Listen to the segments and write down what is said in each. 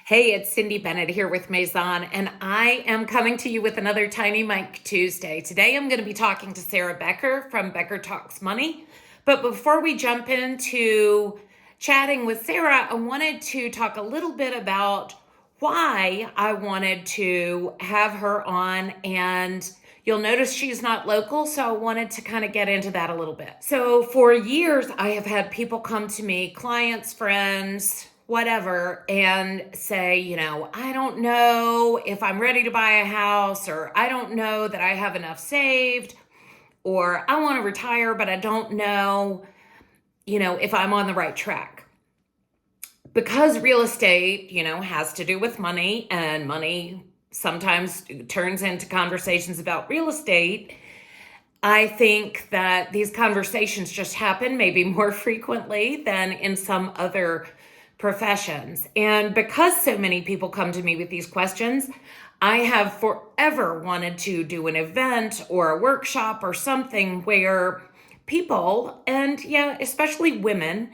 Hey, it's Cindy Bennett here with Maison, and I am coming to you with another Tiny Mike Tuesday. Today I'm going to be talking to Sarah Becker from Becker Talks Money. But before we jump into chatting with Sarah, I wanted to talk a little bit about why I wanted to have her on. And you'll notice she's not local, so I wanted to kind of get into that a little bit. So for years, I have had people come to me, clients, friends, whatever, and say, I don't know if I'm ready to buy a house, or I don't know that I have enough saved, or I want to retire, but I don't know, if I'm on the right track. Because real estate, has to do with money, and money sometimes turns into conversations about real estate. I think that these conversations just happen maybe more frequently than in some other professions. And because so many people come to me with these questions, I have forever wanted to do an event or a workshop or something where people, and especially women,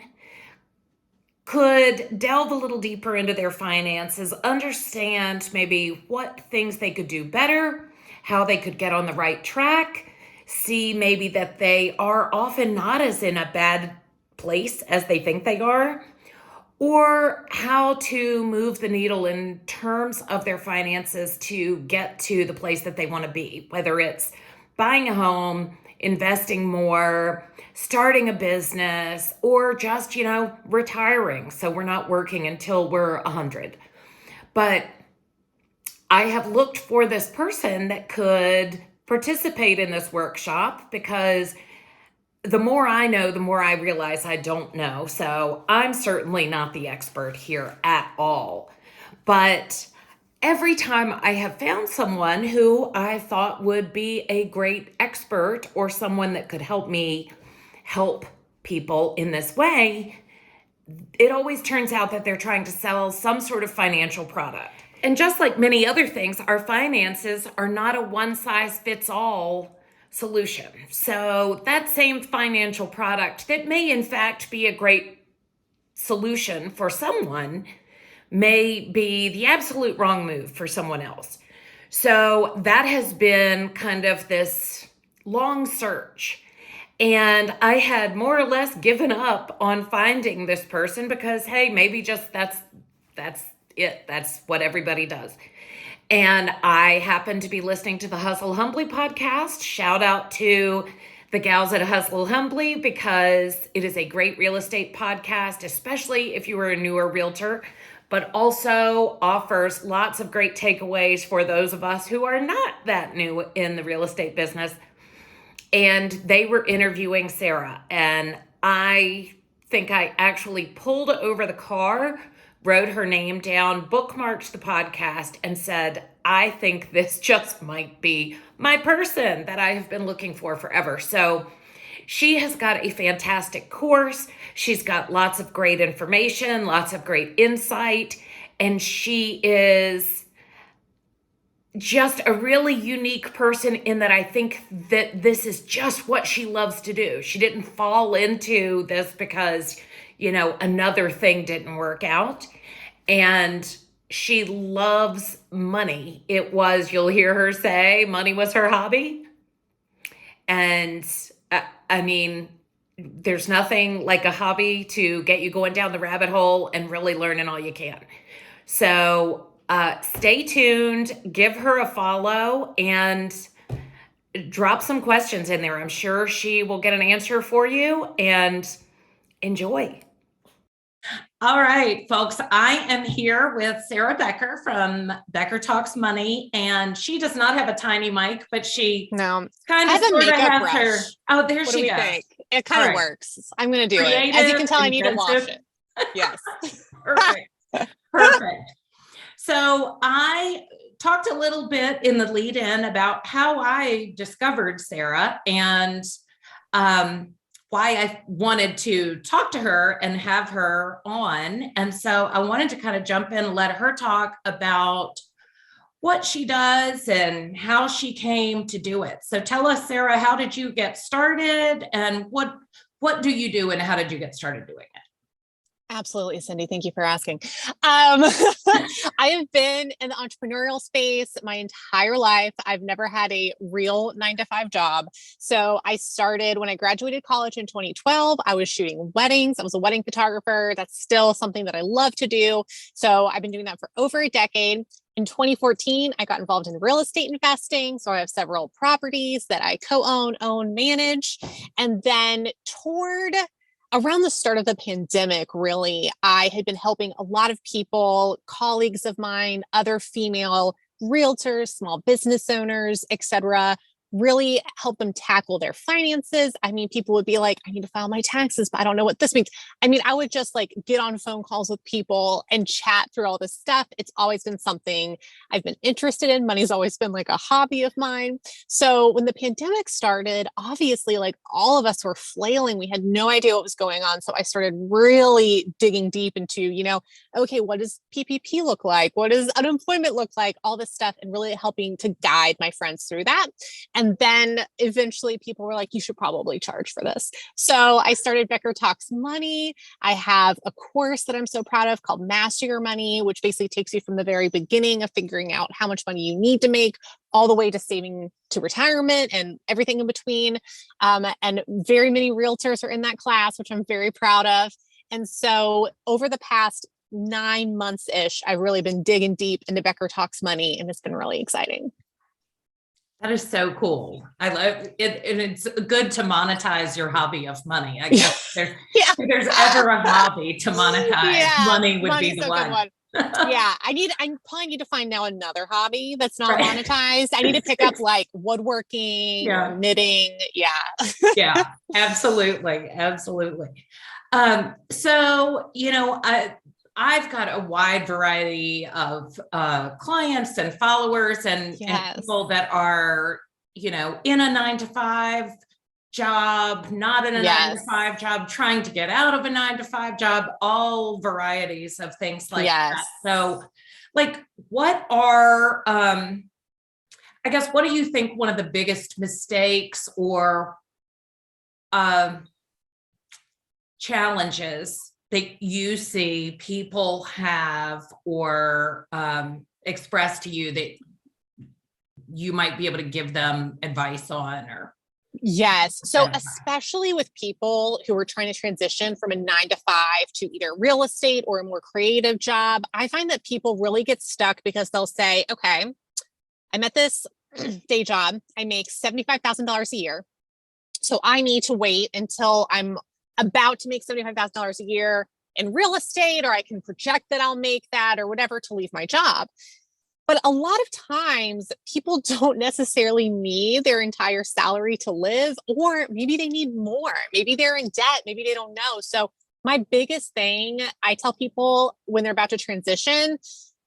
could delve a little deeper into their finances, understand maybe what things they could do better, how they could get on the right track, see maybe that they are often not as in a bad place as they think they are, or how to move the needle in terms of their finances to get to the place that they want to be, whether it's buying a home, investing more, starting a business, or just, retiring. So we're not working until we're 100. But I have looked for this person that could participate in this workshop, because the more I know, the more I realize I don't know. So I'm certainly not the expert here at all. But every time I have found someone who I thought would be a great expert, or someone that could help me help people in this way, it always turns out that they're trying to sell some sort of financial product. And just like many other things, our finances are not a one-size-fits-all solution. So that same financial product that may in fact be a great solution for someone may be the absolute wrong move for someone else. So that has been kind of this long search. And I had more or less given up on finding this person because, hey, maybe just that's it. That's what everybody does. And I happened to be listening to the Hustle Humbly podcast. Shout out to the gals at Hustle Humbly, because it is a great real estate podcast, especially if you are a newer realtor, but also offers lots of great takeaways for those of us who are not that new in the real estate business. And they were interviewing Sarah, and I think I actually pulled over the car, wrote her name down, bookmarked the podcast, and said, I think this just might be my person that I have been looking for forever. So she has got a fantastic course. She's got lots of great information, lots of great insight, and she is just a really unique person in that I think that this is just what she loves to do. She didn't fall into this because, another thing didn't work out. And she loves money. You'll hear her say, money was her hobby. And there's nothing like a hobby to get you going down the rabbit hole and really learning all you can. So stay tuned, give her a follow, and drop some questions in there. I'm sure she will get an answer for you, and enjoy. All right, folks, I am here with Sarah Becker from Becker Talks Money, and she does not have a tiny mic, but she kind of sort of has her. Oh, there she goes. Think? It kind of works. I'm going to do it. As you can tell, I need to wash it. Yes. Perfect. So I talked a little bit in the lead in about how I discovered Sarah and why I wanted to talk to her and have her on. And so I wanted to kind of jump in and let her talk about what she does and how she came to do it. So tell us, Sarah, how did you get started, and what do you do, and how did you get started doing it? Absolutely, Cindy. Thank you for asking. I have been in the entrepreneurial space my entire life. I've never had a real 9 to 5 job. So I started when I graduated college in 2012. I was shooting weddings. I was a wedding photographer. That's still something that I love to do. So I've been doing that for over a decade. In 2014, I got involved in real estate investing. So I have several properties that I co-own, manage. And then toward around the start of the pandemic, really, I had been helping a lot of people, colleagues of mine, other female realtors, small business owners, etc., really help them tackle their finances. I mean, people would be like, I need to file my taxes, but I don't know what this means. I mean, I would just like get on phone calls with people and chat through all this stuff. It's always been something I've been interested in. Money's always been like a hobby of mine. So when the pandemic started, obviously, like all of us were flailing. We had no idea what was going on. So I started really digging deep into, okay, what does PPP look like? What does unemployment look like? All this stuff, and really helping to guide my friends through that. And then eventually people were like, you should probably charge for this. So I started Becker Talks Money. I have a course that I'm so proud of called Master Your Money, which basically takes you from the very beginning of figuring out how much money you need to make all the way to saving to retirement and everything in between. And very many realtors are in that class, which I'm very proud of. And so over the past 9 months-ish, I've really been digging deep into Becker Talks Money, and it's been really exciting. That is so cool. I love it. And it's good to monetize your hobby of money. I guess if there's ever a hobby to monetize, money would be the one. Yeah. I probably need to find now another hobby that's not monetized. I need to pick up like woodworking or knitting. Yeah. Yeah, absolutely. Absolutely. So, I've got a wide variety of clients and followers and people that are, in a 9 to 5 job, not in a 9 to 5 job, trying to get out of a 9 to 5 job, all varieties of things like that. So like, what are, I guess, what do you think one of the biggest mistakes or challenges that you see people have or express to you that you might be able to give them advice on? Or yes. So especially with people who are trying to transition from a 9 to 5 to either real estate or a more creative job, I find that people really get stuck because they'll say, okay, I'm at this day job. I make $75,000 a year. So I need to wait until I'm about to make $75,000 a year in real estate, or I can project that I'll make that or whatever to leave my job. But a lot of times people don't necessarily need their entire salary to live, or maybe they need more. Maybe they're in debt. Maybe they don't know. So my biggest thing I tell people when they're about to transition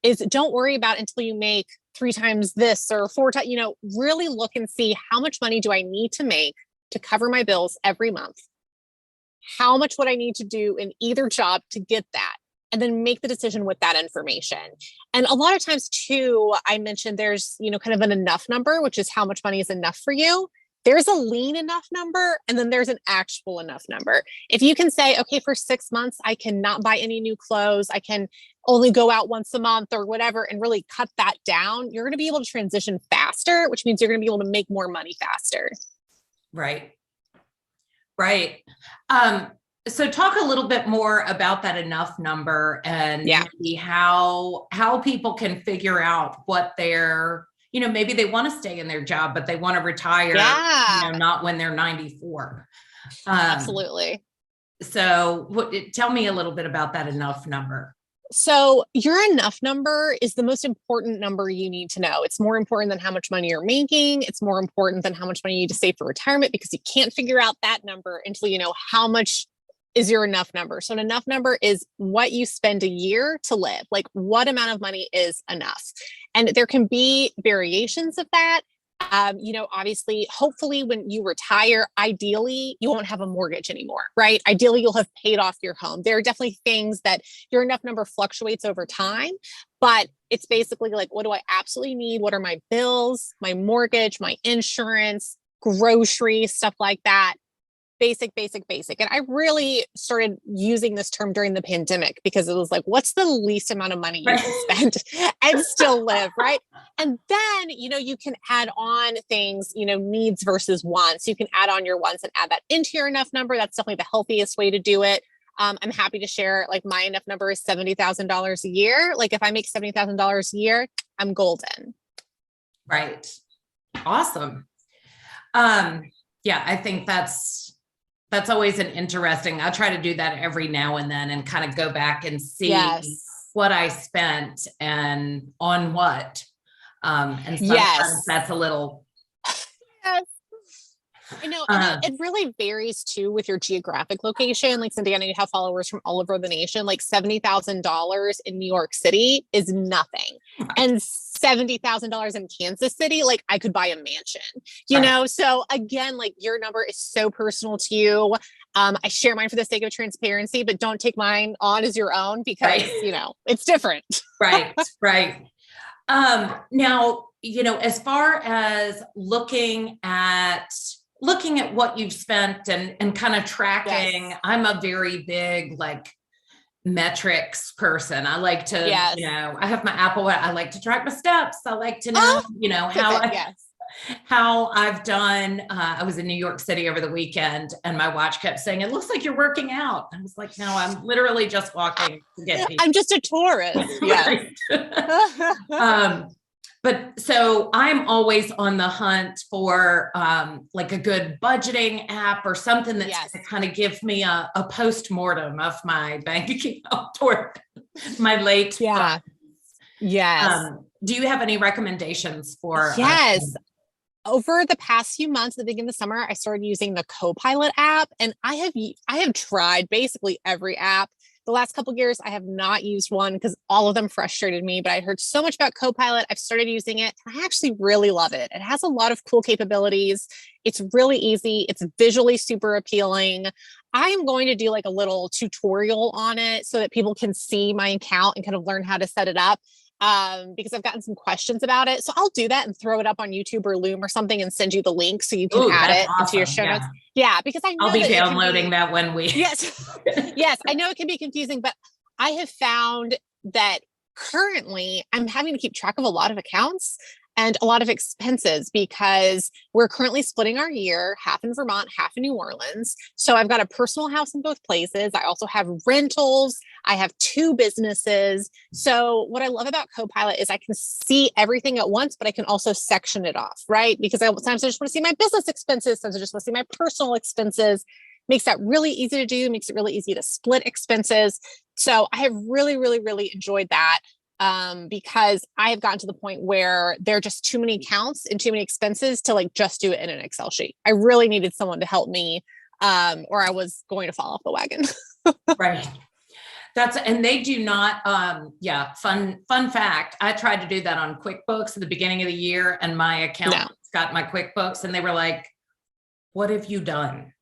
is don't worry about until you make 3 times this or 4 times, really look and see how much money do I need to make to cover my bills every month? How much would I need to do in either job to get that? And then make the decision with that information. And a lot of times too, I mentioned there's, kind of an enough number, which is how much money is enough for you. There's a lean enough number, and then there's an actual enough number. If you can say, okay, for 6 months, I cannot buy any new clothes. I can only go out once a month or whatever, and really cut that down, you're going to be able to transition faster, which means you're going to be able to make more money faster. Right. Right. So talk a little bit more about that enough number and maybe how people can figure out what they're, maybe they want to stay in their job, but they want to retire, not when they're 94. Absolutely. So tell me a little bit about that enough number. So your enough number is the most important number you need to know. It's more important than how much money you're making. It's more important than how much money you need to save for retirement, because you can't figure out that number until you know how much is your enough number. So an enough number is what you spend a year to live. Like, what amount of money is enough? And there can be variations of that. Obviously, hopefully when you retire, ideally, you won't have a mortgage anymore, right? Ideally, you'll have paid off your home. There are definitely things that your enough number fluctuates over time, but it's basically like, what do I absolutely need? What are my bills, my mortgage, my insurance, groceries, stuff like that? basic, basic, basic. And I really started using this term during the pandemic because it was like, what's the least amount of money you can spend and still live, right? And then, you can add on things, needs versus wants. You can add on your wants and add that into your enough number. That's definitely the healthiest way to do it. I'm happy to share, like, my enough number is $70,000 a year. Like, if I make $70,000 a year, I'm golden. Right. Awesome. Yeah, I think that's always an interesting, I try to do that every now and then and kind of go back and see what I spent and on what. And sometimes that's a little. Yes. I know. And it really varies too with your geographic location. Like, Cindy, I know you have followers from all over the nation. Like, $70,000 in New York City is nothing. And $70,000 in Kansas City, like, I could buy a mansion, know? So again, like, your number is so personal to you. I share mine for the sake of transparency, but don't take mine on as your own because, it's different. Right. Now, as far as looking at what you've spent and kind of tracking, I'm a very big, like, metrics person. I like to, I have my Apple Watch. I like to track my steps. I like to know, how I've done. I was in New York City over the weekend and my watch kept saying, it looks like you're working out. I was like, no, I'm literally just walking to get these. I'm just a tourist. Yeah. But so I'm always on the hunt for like a good budgeting app or something that's going to kind of give me a post-mortem of my bank account or my late funds. Yes. Do you have any recommendations for? Yes. Over the past few months, at the beginning of the summer, I started using the Copilot app, and I have tried basically every app. The last couple of years, I have not used one because all of them frustrated me, but I heard so much about Copilot. I've started using it, and I actually really love it. It has a lot of cool capabilities. It's really easy. It's visually super appealing. I am going to do like a little tutorial on it so that people can see my account and kind of learn how to set it up. Because I've gotten some questions about it. So I'll do that and throw it up on YouTube or Loom or something and send you the link so you can add it into your show notes. Yeah, because I know I'll be downloading that one week. Yes. Yes, I know it can be confusing, but I have found that currently I'm having to keep track of a lot of accounts and a lot of expenses because we're currently splitting our year, half in Vermont, half in New Orleans. So I've got a personal house in both places. I also have rentals. I have 2 businesses. So what I love about Copilot is I can see everything at once, but I can also section it off, right? Because sometimes I just want to see my business expenses. Sometimes I just want to see my personal expenses. Makes that really easy to do, makes it really easy to split expenses. So I have really, really, really enjoyed that. Because I have gotten to the point where there are just too many accounts and too many expenses to like just do it in an Excel sheet. I really needed someone to help me, or I was going to fall off the wagon. Right. And they do not, fun fact. I tried to do that on QuickBooks at the beginning of the year and my account got my QuickBooks and they were like, what have you done?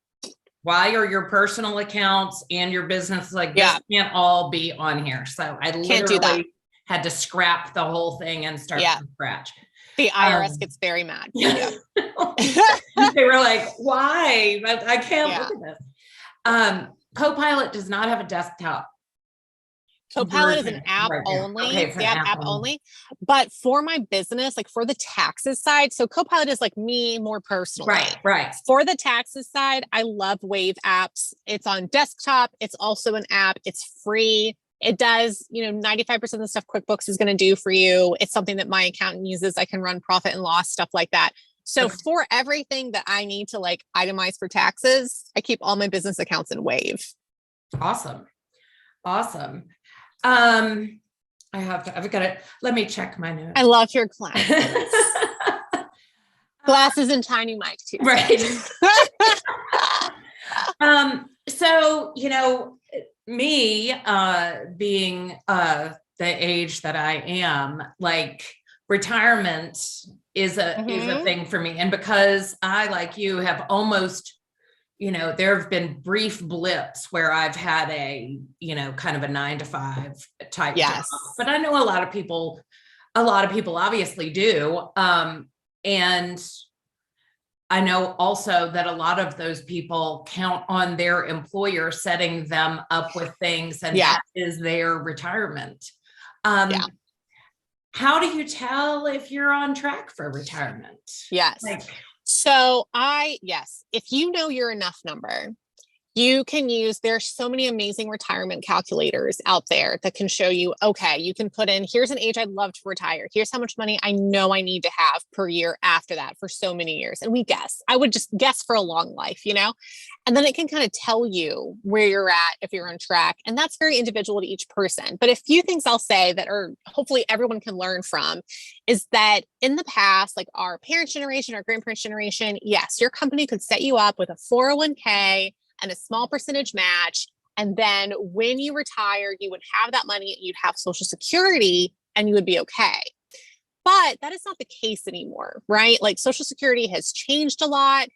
Why are your personal accounts and your business this can't all be on here? So I literally had to scrap the whole thing and start from scratch. The IRS gets very mad. Yeah. They were like, why? I can't look at this. Copilot does not have a desktop. Copilot is an app only. Okay, it's an app only. But for my business, like for the taxes side, so Copilot is like me more personally. Right. For the taxes side, I love Wave apps. It's on desktop. It's also an app. It's free. It does, 95% of the stuff QuickBooks is going to do for you. It's something that my accountant uses. I can run profit and loss, stuff like that. So for everything that I need to like itemize for taxes, I keep all my business accounts in Wave. Awesome. I've got it. Let me check my notes. I love your glasses. Glasses and tiny mic too. Right. So, me, being, the age that I am, like retirement is a thing for me. And because I, like you, have almost, there have been brief blips where I've had a, kind of a 9-to-5 type job, but I know a lot of people obviously do. And I know also that a lot of those people count on their employer setting them up with things, and Yeah. that is their retirement. Yeah. How do you tell if you're on track for retirement? Yes. Like, So yes, if you know your enough number, you can use, there's so many amazing retirement calculators out there that can show you, okay, you can put in, here's an age I'd love to retire. Here's how much money I know I need to have per year after that for so many years. And I would just guess for a long life, and then it can kind of tell you where you're at, if you're on track. And that's very individual to each person. But a few things I'll say that are hopefully everyone can learn from is that in the past, like our parents' generation, our grandparents' generation, yes, your company could set you up with a 401k and a small percentage match. And then when you retire, you would have that money and you'd have Social Security and you would be okay. But that is not the case anymore, right? Like Social Security has changed a lot.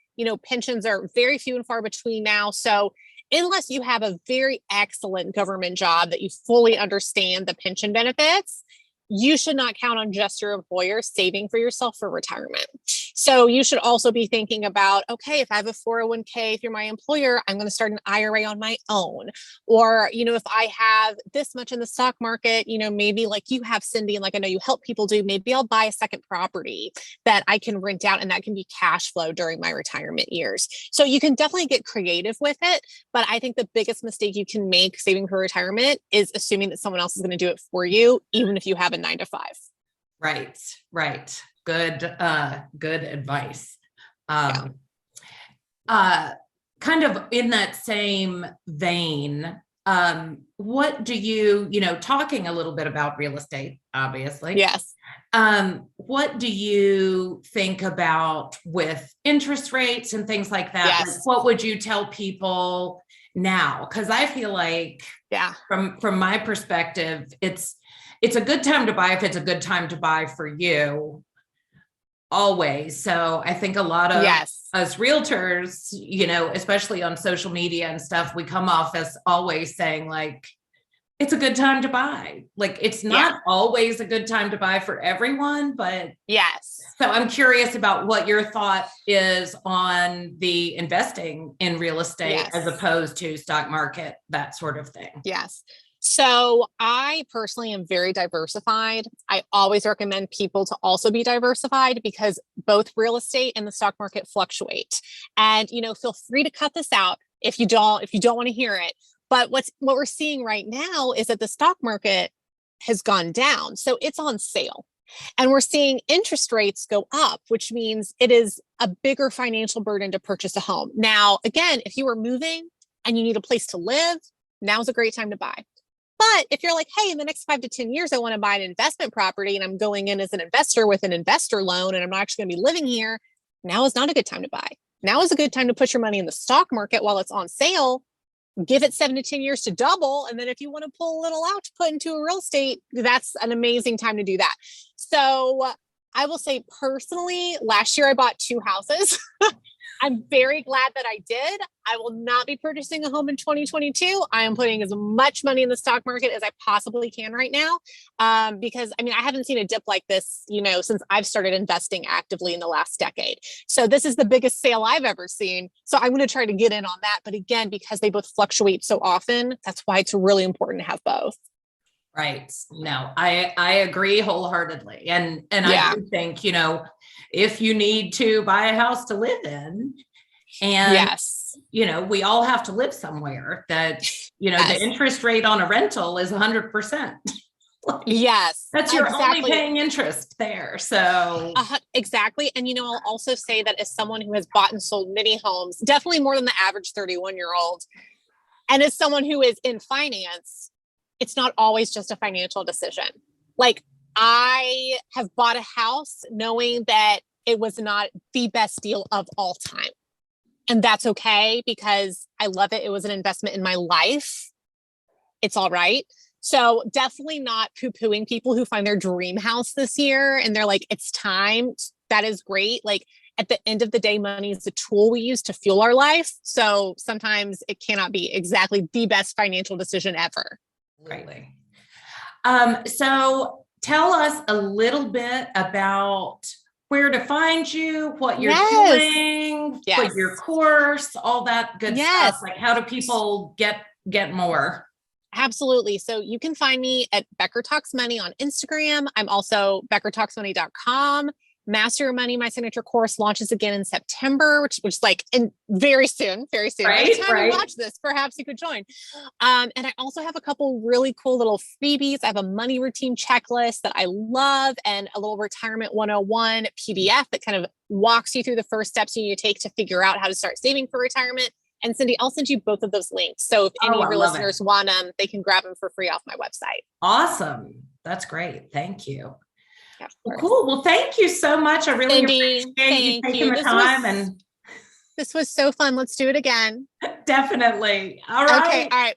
Pensions are very few and far between now. So unless you have a very excellent government job that you fully understand the pension benefits, you should not count on just your employer saving for yourself for retirement. So you should also be thinking about, okay, if I have a 401k through my employer, I'm going to start an IRA on my own. Or, if I have this much in the stock market, maybe like you have, Cindy, and like I know you help people do, maybe I'll buy a second property that I can rent out and that can be cash flow during my retirement years. So you can definitely get creative with it. But I think the biggest mistake you can make saving for retirement is assuming that someone else is going to do it for you, even if you have a 9 to 5. Right. Good advice. Yeah. Kind of in that same vein, what do you, talking a little bit about real estate, obviously. Yes. What do you think about with interest rates and things like that? Yes. Like, what would you tell people now? Because I feel like, from my perspective, it's a good time to buy if it's a good time to buy for you. Always. So I think a lot of us realtors, especially on social media and stuff, we come off as always saying like, it's a good time to buy. Like, it's not always a good time to buy for everyone, but yes. So I'm curious about what your thought is on the investing in real estate as opposed to stock market, that sort of thing. Yes. So I personally am very diversified. I always recommend people to also be diversified because both real estate and the stock market fluctuate. And, feel free to cut this out if you don't want to hear it. But what we're seeing right now is that the stock market has gone down. So it's on sale. And we're seeing interest rates go up, which means it is a bigger financial burden to purchase a home. Now, again, if you are moving and you need a place to live, now's a great time to buy. But if you're like, hey, in the next 5 to 10 years, I want to buy an investment property and I'm going in as an investor with an investor loan and I'm not actually going to be living here, now is not a good time to buy. Now is a good time to put your money in the stock market while it's on sale. Give it 7 to 10 years to double. And then if you want to pull a little out to put into a real estate, that's an amazing time to do that. So I will say personally, last year I bought 2 houses. I'm very glad that I did. I will not be purchasing a home in 2022. I am putting as much money in the stock market as I possibly can right now. Because I haven't seen a dip like this, since I've started investing actively in the last decade. So this is the biggest sale I've ever seen. So I'm going to try to get in on that. But again, because they both fluctuate so often, that's why it's really important to have both. Right. No, I agree wholeheartedly. And I do think, if you need to buy a house to live in, and, we all have to live somewhere, that, the interest rate on a rental is 100%. That's your only paying interest there. So exactly. And, I'll also say that as someone who has bought and sold many homes, definitely more than the average 31-year-old, and as someone who is in finance, it's not always just a financial decision. Like, I have bought a house knowing that it was not the best deal of all time. And that's okay because I love it. It was an investment in my life. It's all right. So definitely not poo-pooing people who find their dream house this year and they're like, it's time. That is great. Like, at the end of the day, money is a tool we use to fuel our life. So sometimes it cannot be exactly the best financial decision ever. Right. So tell us a little bit about where to find you, what you're Yes. doing, for Yes. your course, all that good Yes. stuff. Like, how do people get more? Absolutely. So you can find me at Becker Talks Money on Instagram. I'm also beckertalksmoney.com. Master Your Money, my signature course, launches again in September, which is like very soon, very soon. By the time you watch this, perhaps you could join. And I also have a couple really cool little freebies. I have a money routine checklist that I love and a little retirement 101 PDF that kind of walks you through the first steps you need to take to figure out how to start saving for retirement. And Cindy, I'll send you both of those links. So if any of your listeners want them, they can grab them for free off my website. Awesome. That's great. Thank you. Yeah, well, cool. Well, thank you so much. I really Cindy, appreciate you taking the time. This was so fun. Let's do it again. Definitely. All right. Okay. All right.